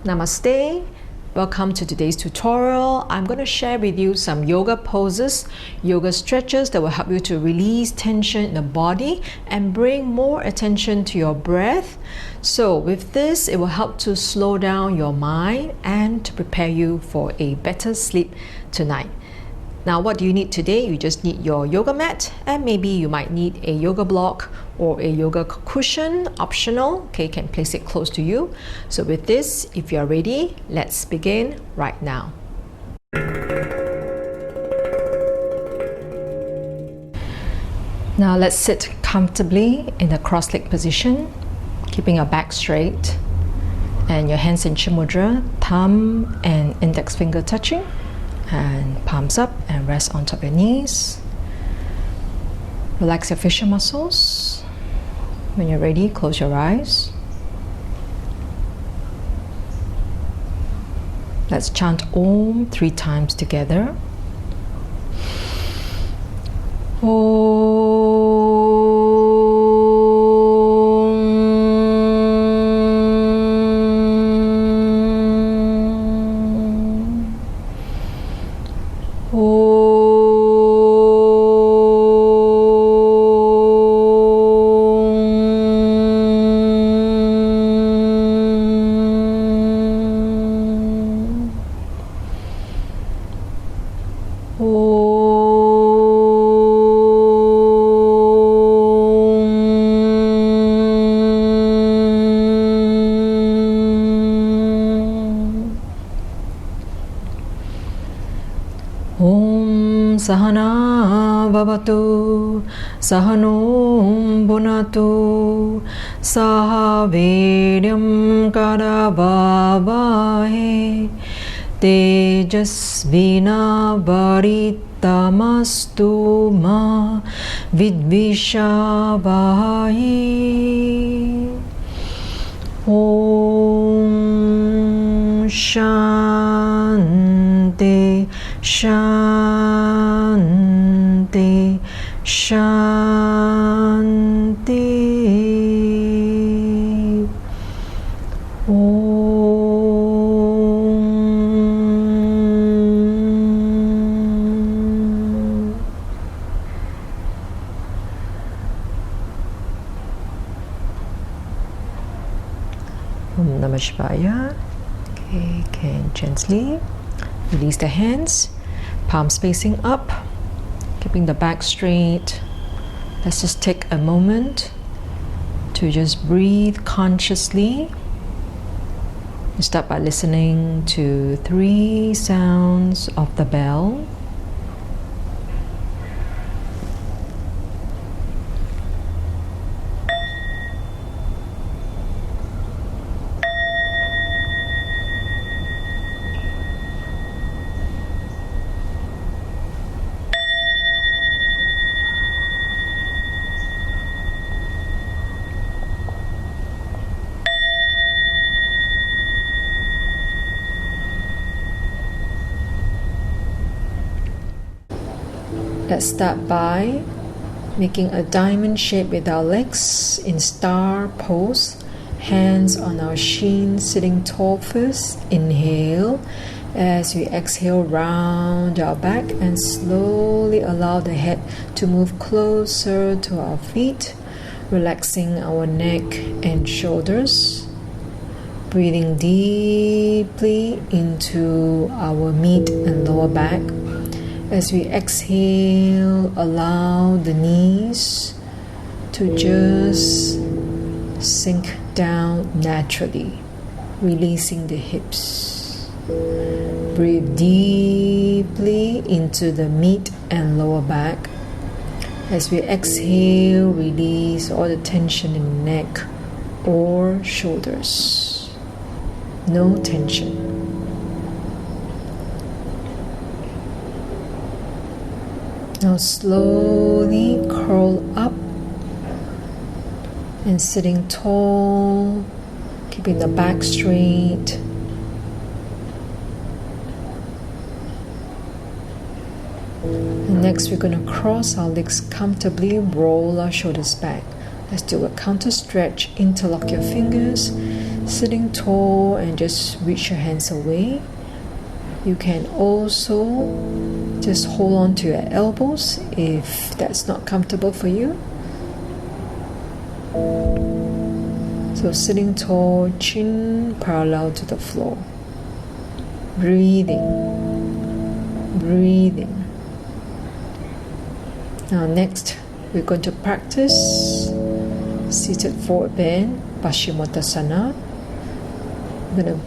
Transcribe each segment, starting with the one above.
Namaste. Welcome to today's tutorial. I'm going to share with you some yoga poses, yoga stretches that will help you to release tension in the body and bring more attention to your breath. So with this, it will help to slow down your mind and to prepare you for a better sleep tonight. Now, what do you need today? You just need your yoga mat, and maybe you might need a yoga block or a yoga cushion, optional. Okay, you can place it close to you. So with this, if you're ready, let's begin right now. Now let's sit comfortably in the cross-legged position, keeping your back straight and your hands in Chin Mudra, thumb and index finger touching, and palms up and rest on top of your knees. Relax your facial muscles. When you're ready, close your eyes. Let's chant Om 3 times together. Om Sahana Bhavatu Sahano Bhunatu Saha Vidyam Karavavahe Tejasvina Varitamastu Ma Vidvishavahi. Om Shanti Shanti Shanti. Om Namah Shivaya. Okay, can gently release the hands, palms facing up, keeping the back straight. Let's just take a moment to just breathe consciously. You start by listening to 3 sounds of the bell. Let's start by making a diamond shape with our legs in star pose. Hands on our shins, sitting tall first. Inhale. As we exhale, round our back and slowly allow the head to move closer to our feet, relaxing our neck and shoulders. Breathing deeply into our mid and lower back. As we exhale, allow the knees to just sink down naturally, releasing the hips. Breathe deeply into the mid and lower back. As we exhale, release all the tension in the neck or shoulders. No tension. Now slowly curl up and sitting tall, keeping the back straight. And next we're going to cross our legs comfortably, roll our shoulders back. Let's do a counter stretch, interlock your fingers, Sitting tall and just reach your hands away. You can also just hold on to your elbows if that's not comfortable for you. So sitting tall, chin parallel to the floor. Breathing. Now next, we're going to practice seated forward bend, Paschimottanasana. We're going to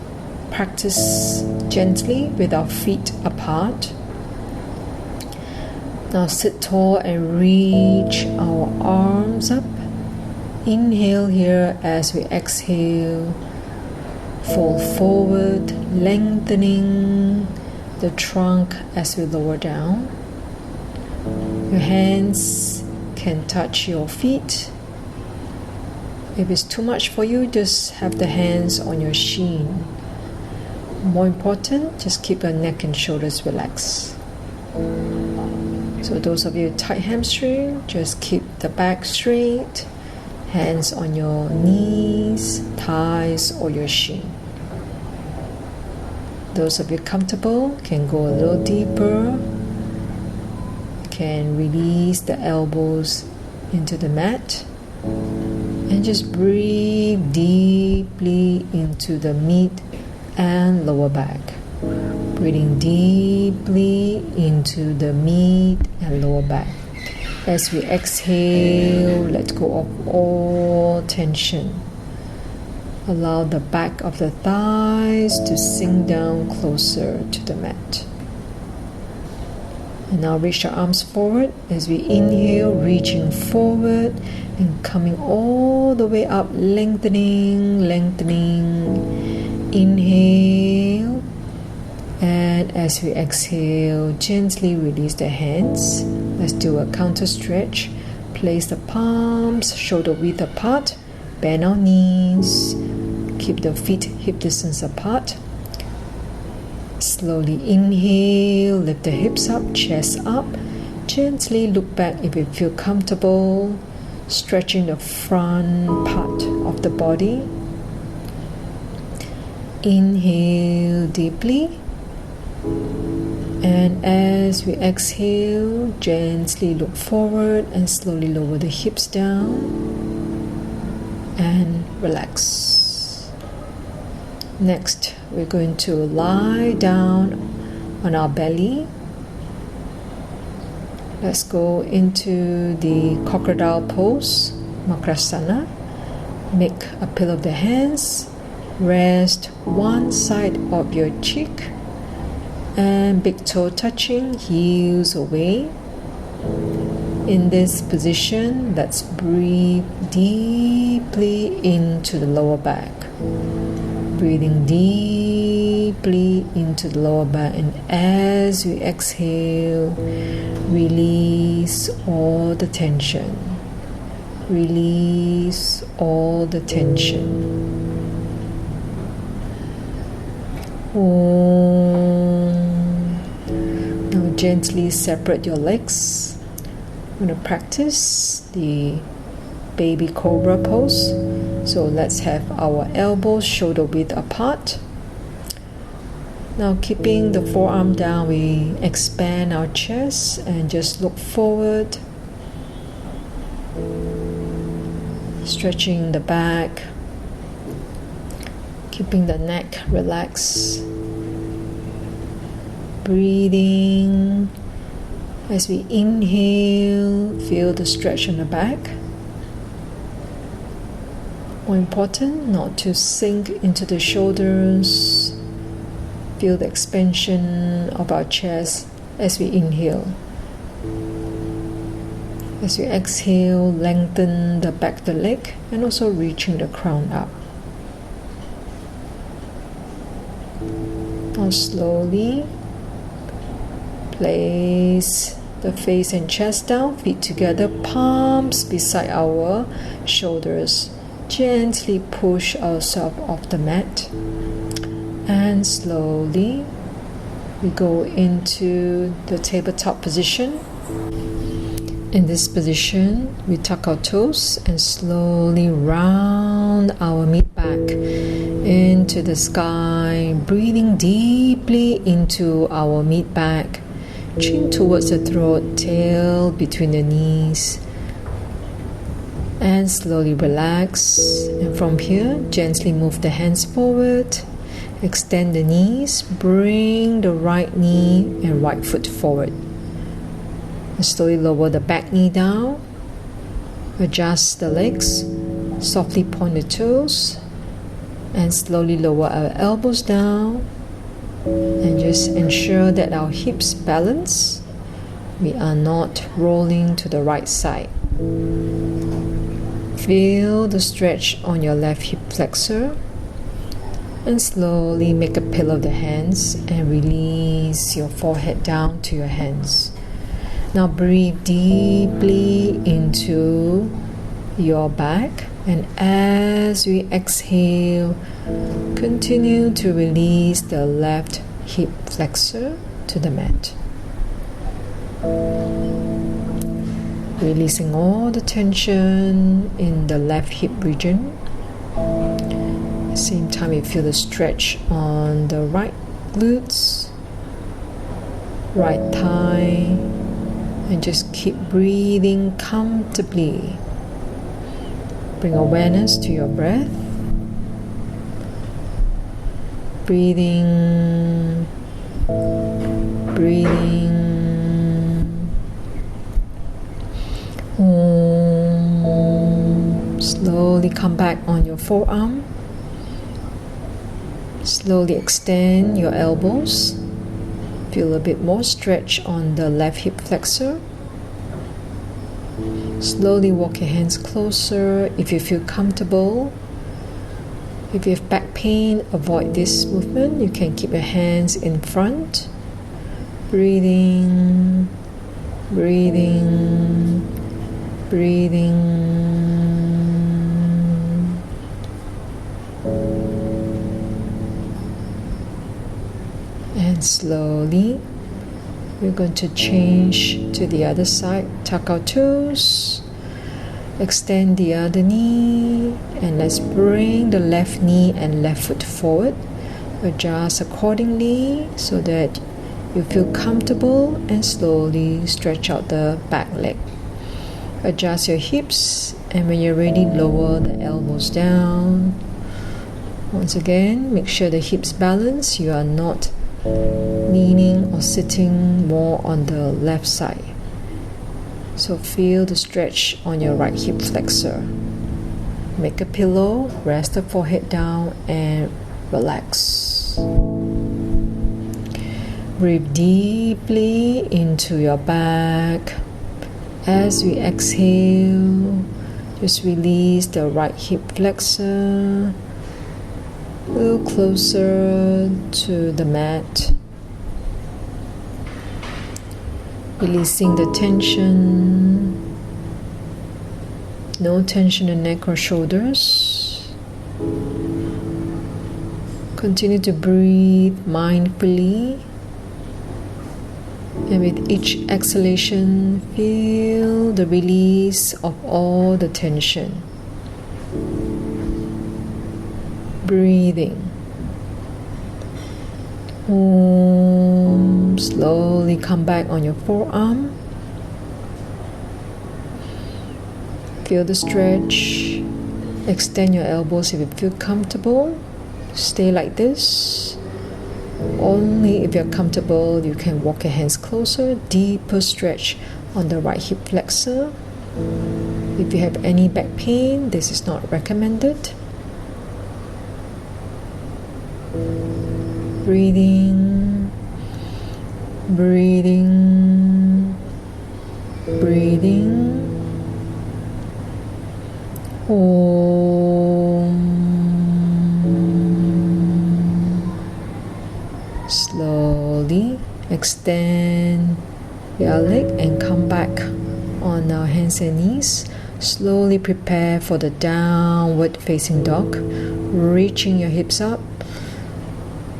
practice gently with our feet apart. Now sit tall and reach our arms up. Inhale here as we exhale. Fold forward, lengthening the trunk as we lower down. Your hands can touch your feet. If it's too much for you, just have the hands on your shin. More important, just keep your neck and shoulders relaxed. So those of you with tight hamstring, just keep the back straight, hands on your knees, thighs, or your shin. Those of you comfortable can go a little deeper. You can release the elbows into the mat and just breathe deeply into the mid and lower back. Breathing deeply into the mid and lower back. As we exhale, let go of all tension. Allow the back of the thighs to sink down closer to the mat. And now reach our arms forward as we inhale, reaching forward and coming all the way up, lengthening. Inhale, and as we exhale, gently release the hands. Let's do a counter stretch. Place the palms shoulder width apart, bend our knees, keep the feet hip distance apart. Slowly inhale, lift the hips up, chest up. Gently look back if you feel comfortable, stretching the front part of the body. Inhale deeply, and as we exhale, gently look forward and slowly lower the hips down and relax. Next, we're going to lie down on our belly. Let's go into the crocodile pose, Makrasana. Make a pillow of the hands. Rest one side of your cheek and big toe touching, heels away. In this position, let's breathe deeply into the lower back. Breathing deeply into the lower back, and as we exhale, release all the tension. Release all the tension. Now gently separate your legs. I'm going to practice the baby cobra pose. So let's have our elbows shoulder width apart. Now keeping the forearm down, we expand our chest and just look forward. Stretching the back. Keeping the neck relaxed. Breathing. As we inhale, feel the stretch on the back. More important, not to sink into the shoulders. Feel the expansion of our chest as we inhale. As we exhale, lengthen the back of the leg and also reaching the crown up. Now slowly place the face and chest down, feet together, palms beside our shoulders. Gently push ourselves off the mat. And slowly we go into the tabletop position. In this position, we tuck our toes and slowly round our mid back. back into the sky, breathing deeply into our mid-back, chin towards the throat, tail between the knees, and slowly relax. And from here, gently move the hands forward, extend the knees, bring the right knee and right foot forward. And slowly lower the back knee down, adjust the legs, softly point the toes, and slowly lower our elbows down, and just ensure that our hips balance. We are not rolling to the right side. Feel the stretch on your left hip flexor, and slowly make a pillow of the hands and release your forehead down to your hands. Now breathe deeply into your back, and as we exhale, continue to release the left hip flexor to the mat. Releasing all the tension in the left hip region. At the same time, you feel the stretch on the right glutes, right thigh, and just keep breathing comfortably. Bring awareness to your breath. Breathing. Slowly come back on your forearm. Slowly extend your elbows. Feel a bit more stretch on the left hip flexor. Slowly walk your hands closer if you feel comfortable. If you have back pain, avoid this movement. You can keep your hands in front. Breathing. And slowly, we're going to change to the other side. Tuck our toes, extend the other knee, and let's bring the left knee and left foot forward. Adjust accordingly so that you feel comfortable, and slowly stretch out the back leg. Adjust your hips, and when you're ready, lower the elbows down. Once again, make sure the hips balance. You are not leaning or sitting more on the left side. So feel the stretch on your right hip flexor. Make a pillow, rest the forehead down, and relax. Breathe deeply into your back. As we exhale, just release the right hip flexor. A little closer to the mat. Releasing the tension. No tension in neck or shoulders. Continue to breathe mindfully. And with each exhalation, feel the release of all the tension. Breathing. Slowly come back on your forearm. Feel the stretch. Extend your elbows if you feel comfortable. Stay like this. Only if you're comfortable, you can walk your hands closer. Deeper stretch on the right hip flexor. If you have any back pain, this is not recommended. Breathing. Slowly extend your leg and come back on our hands and knees. Slowly prepare for the downward facing dog. Reaching your hips up.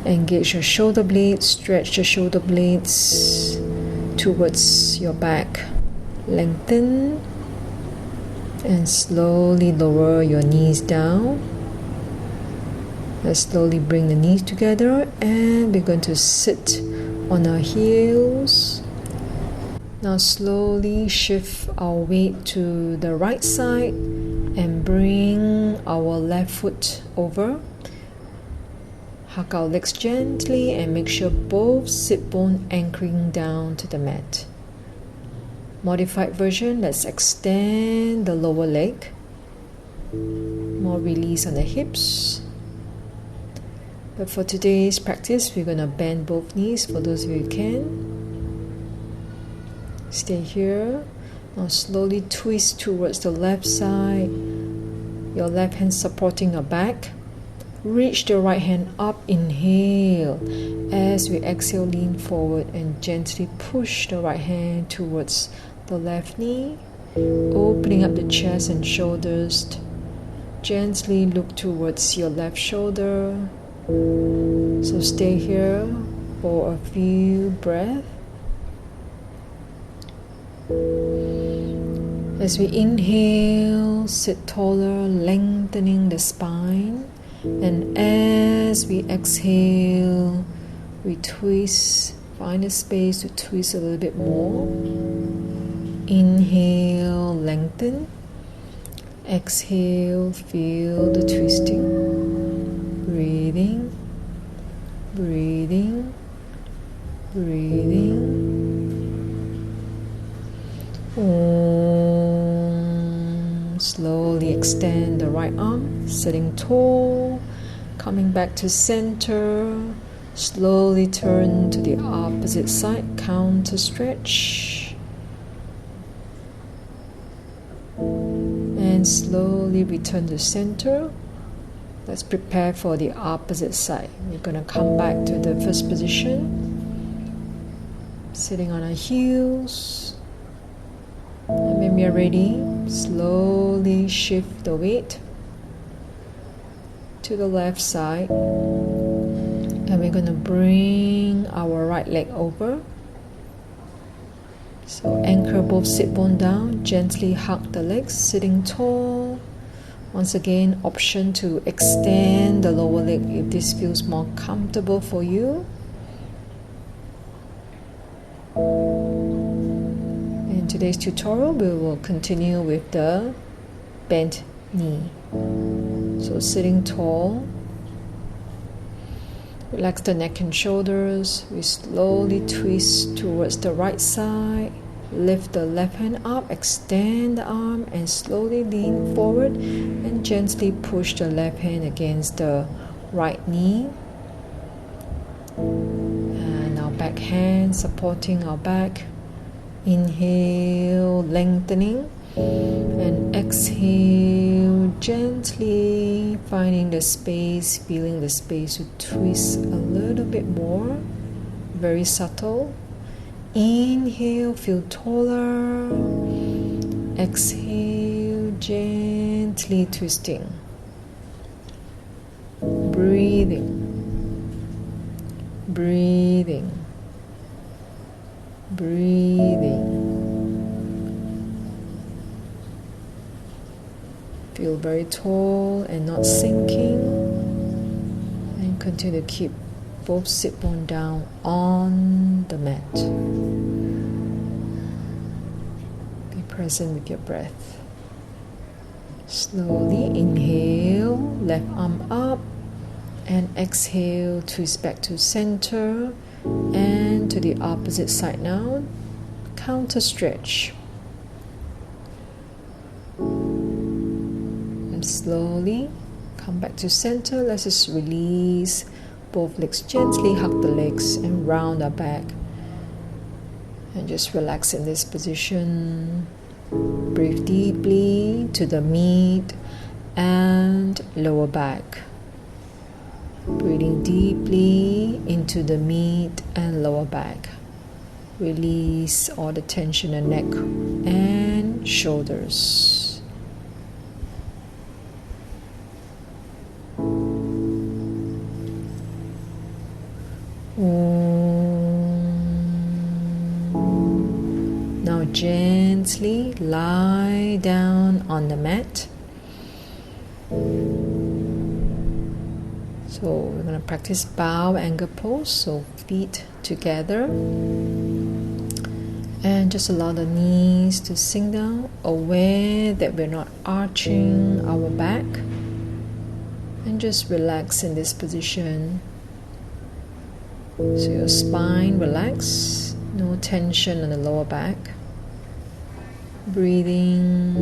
Engage your shoulder blades. Stretch the shoulder blades towards your back. Lengthen. And slowly lower your knees down. Let's slowly bring the knees together and we're going to sit on our heels. Now slowly shift our weight to the right side and bring our left foot over. Hug our legs gently and make sure both sit bone anchoring down to the mat. Modified version, let's extend the lower leg. More release on the hips. But for today's practice, we're going to bend both knees for those of you who can. Stay here. Now slowly twist towards the left side. Your left hand supporting your back. Reach the right hand up, inhale. As we exhale, lean forward and gently push the right hand towards the left knee. Opening up the chest and shoulders. Gently look towards your left shoulder. So stay here for a few breaths. As we inhale, sit taller, lengthening the spine. And as we exhale, we twist, find a space to twist a little bit more. Inhale, lengthen. Exhale, feel the twisting. Breathing, breathing, breathing. Slowly extend the right arm, sitting tall, coming back to center. Slowly turn to the opposite side, counter stretch. And slowly return to center. Let's prepare for the opposite side. We're going to come back to the first position. Sitting on our heels. And when we are ready, slowly shift the weight to the left side. And we're going to bring our right leg over. So anchor both sit bone down, gently hug the legs, sitting tall. Once again, option to extend the lower leg if this feels more comfortable for you. In today's tutorial, we will continue with the bent knee. So sitting tall, relax the neck and shoulders. We slowly twist towards the right side. Lift the left hand up, extend the arm and slowly lean forward and gently push the left hand against the right knee. And our back hand supporting our back. Inhale, lengthening, and exhale, gently finding the space, feeling the space to twist a little bit more, very subtle. Inhale, feel taller. Exhale, gently twisting. Breathing, breathing, breathing. Feel very tall and not sinking. And continue to keep both sit bone down on the mat. Be present with your breath. Slowly inhale, left arm up, and exhale, twist back to center and to the opposite side now. Counter stretch. And slowly come back to center. Let's just release both legs gently, hug the legs and round our back. And just relax in this position. Breathe deeply to the mid and lower back. Breathing deeply into the mid and lower back. Release all the tension in the neck and shoulders. Now gently lie down on the mat. So practice bow angle pose, so feet together. And just allow the knees to sink down, aware that we're not arching our back. And just relax in this position. So your spine relax, no tension on the lower back. Breathing.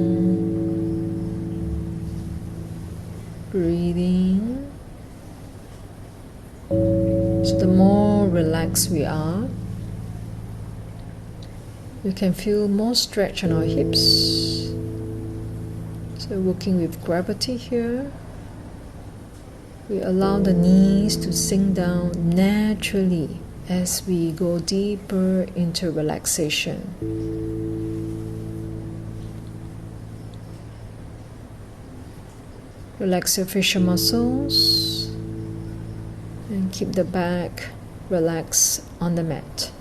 So the more relaxed we are, we can feel more stretch on our hips. So working with gravity here, we allow the knees to sink down naturally as we go deeper into relaxation. Relax your facial muscles and keep the back relaxed on the mat.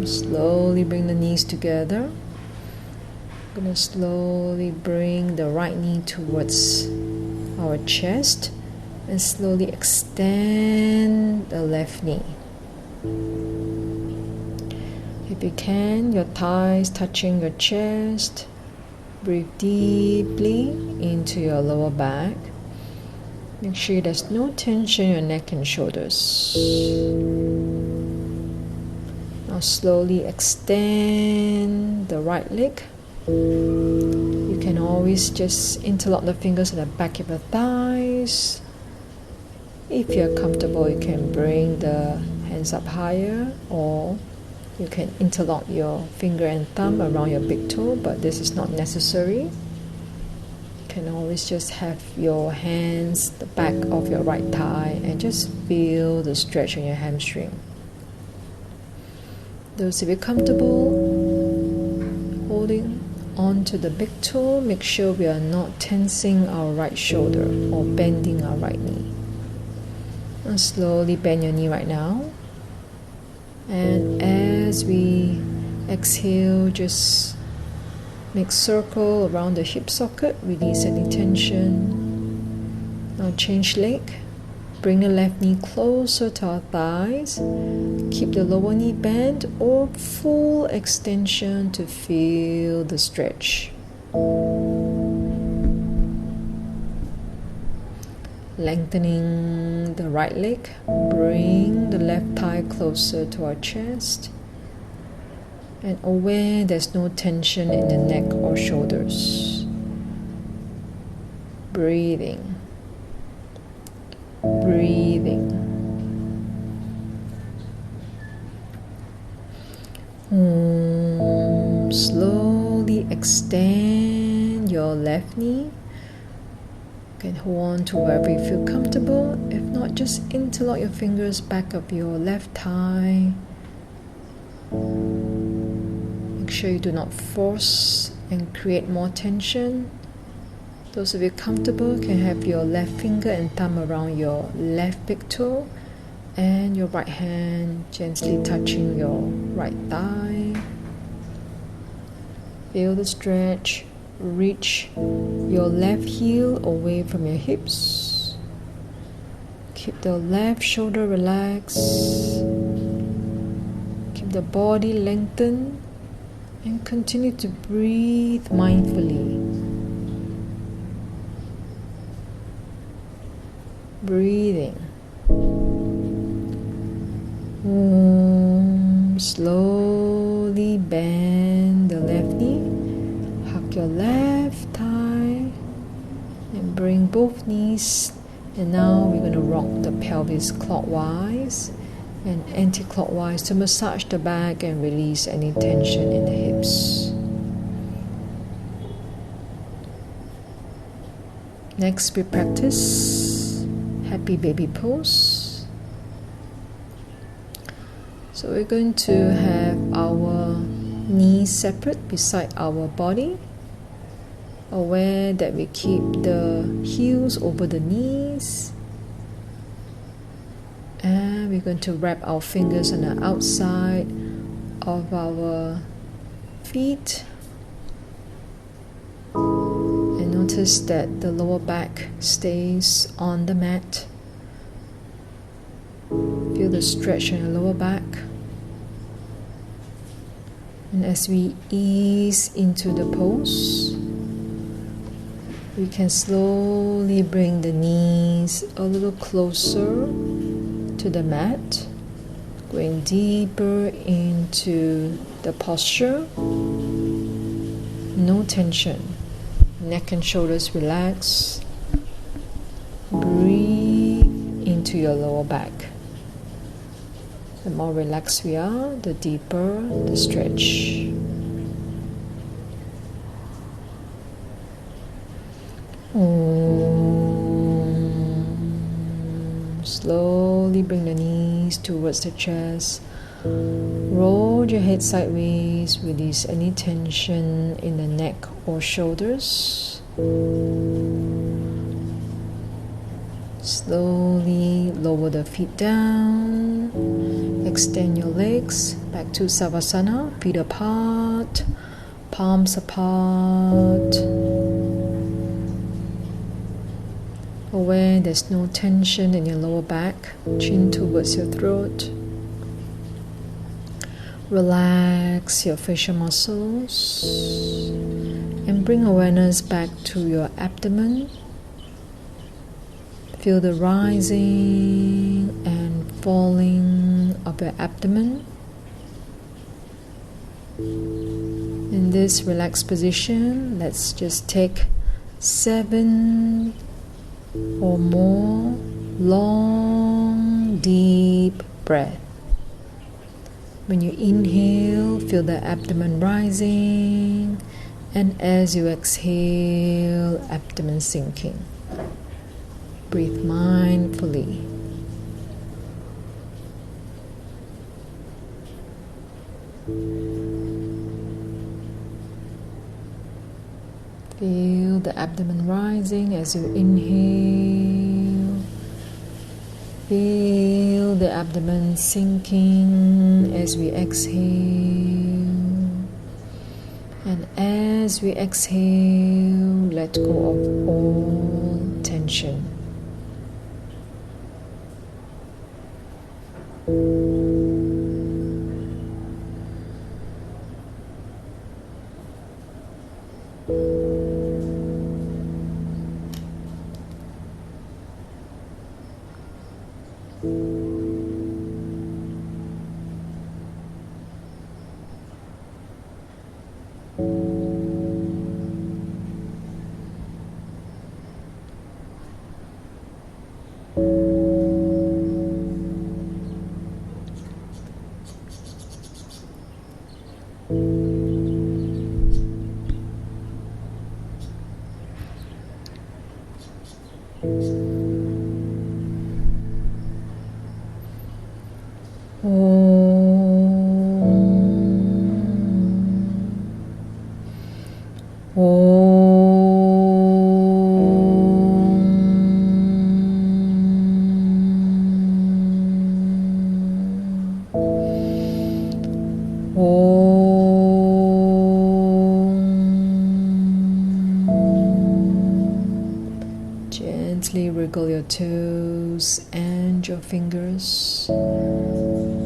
Slowly bring the knees together. I'm going to slowly bring the right knee towards our chest and slowly extend the left knee. If you can, your thighs touching your chest. Breathe deeply into your lower back. Make sure there's no tension in your neck and shoulders. Now slowly extend the right leg. You can always just interlock the fingers at the back of your thighs. If you're comfortable, you can bring the hands up higher, or you can interlock your finger and thumb around your big toe, but this is not necessary. You can always just have your hands the back of your right thigh and just feel the stretch in your hamstring. Those of you comfortable holding onto the big toe, make sure we are not tensing our right shoulder or bending our right knee. And slowly bend your knee right now. And as we exhale, just make circle around the hip socket, release any tension. Now change leg. Bring the left knee closer to our thighs. Keep the lower knee bent or full extension to feel the stretch. Lengthening the right leg. Bring the left thigh closer to our chest. And aware there's no tension in the neck or shoulders. Breathing. Slowly extend your left knee. You can hold on to wherever you feel comfortable. If not, just interlock your fingers back of your left thigh. Make sure you do not force and create more tension. Those of you comfortable can have your left finger and thumb around your left big toe and your right hand gently touching your right thigh. Feel the stretch. Reach your left heel away from your hips. Keep the left shoulder relaxed. Keep the body lengthened and continue to breathe mindfully. Breathing. Slowly bend the left knee. Hug your left thigh and bring both knees. And now we're going to rock the pelvis clockwise and anti-clockwise to massage the back and release any tension in the hips. Next, we practice happy baby pose. So we're going to have our knees separate beside our body. Aware that we keep the heels over the knees. And we're going to wrap our fingers on the outside of our feet. And notice that the lower back stays on the mat. Feel the stretch in your lower back. And as we ease into the pose, we can slowly bring the knees a little closer to the mat, going deeper into the posture. No tension. Neck and shoulders relax. Breathe into your lower back. The more relaxed we are, the deeper the stretch. Slowly bring the knees towards the chest. Roll your head sideways. Release any tension in the neck or shoulders. Slowly lower the feet down. Extend your legs back to Savasana. Feet apart, palms apart. Aware there's no tension in your lower back, chin towards your throat. Relax your facial muscles and bring awareness back to your abdomen. Feel the rising and falling of your abdomen. In this relaxed position, let's just take 7 or more long, deep breath. When you inhale, feel the abdomen rising, and as you exhale, abdomen sinking. Breathe mindfully. Feel the abdomen rising as you inhale. Feel the abdomen sinking as we exhale. And as we exhale, let go of all tension. Gently wriggle your toes and your fingers.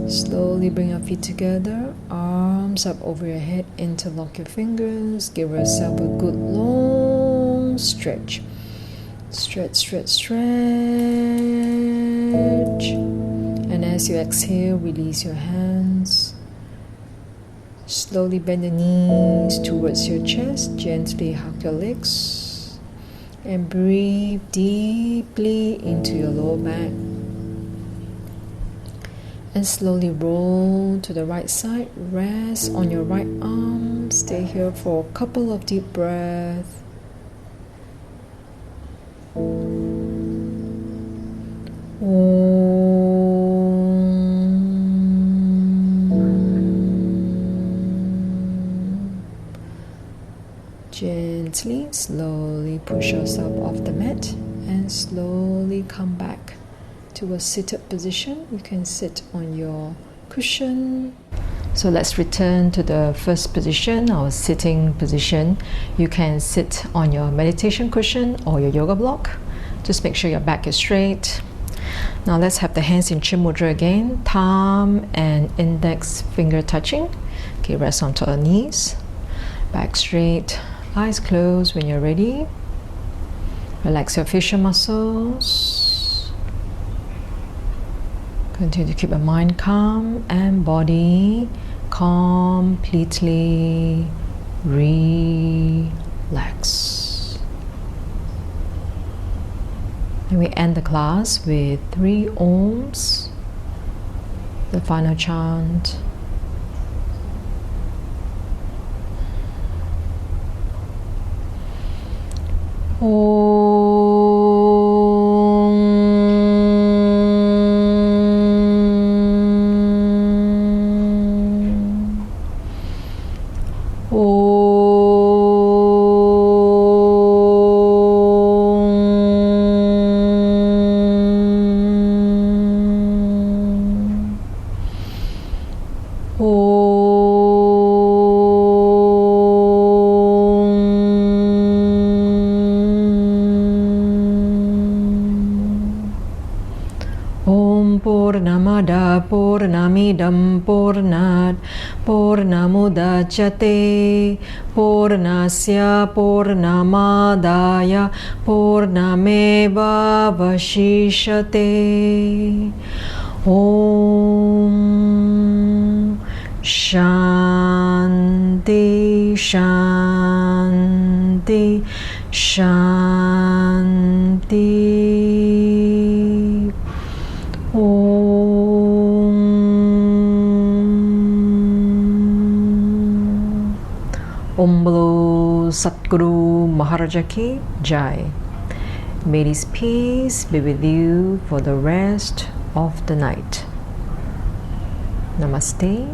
Slowly bring your feet together, arms up over your head, interlock your fingers, give yourself a good long stretch. Stretch, stretch, stretch. And as you exhale, release your hands. Slowly bend the knees towards your chest, gently hug your legs. And breathe deeply into your lower back. And slowly roll to the right side. Rest on your right arm. Stay here for a couple of deep breaths. Gently, slowly push yourself off the mat and slowly come back to to a seated position. You can sit on your cushion. So let's return to the first position, our sitting position. You can sit on your meditation cushion or your yoga block. Just make sure your back is straight. Now let's have the hands in Chin Mudra again. Thumb and index finger touching. Okay, rest onto our knees. Back straight, eyes closed when you're ready. Relax your facial muscles. Continue to keep your mind calm and body completely relax. And we end the class with 3 Oms, the final chant. Purnamada Purnamidam Purnat Purnamudachyate Purnasya Purnamadaya Purnameva Vashishate. Om Shanti Shanti Shanti. Om Bolo Satguru Maharaja Ki Jai. May this peace be with you for the rest of the night. Namaste.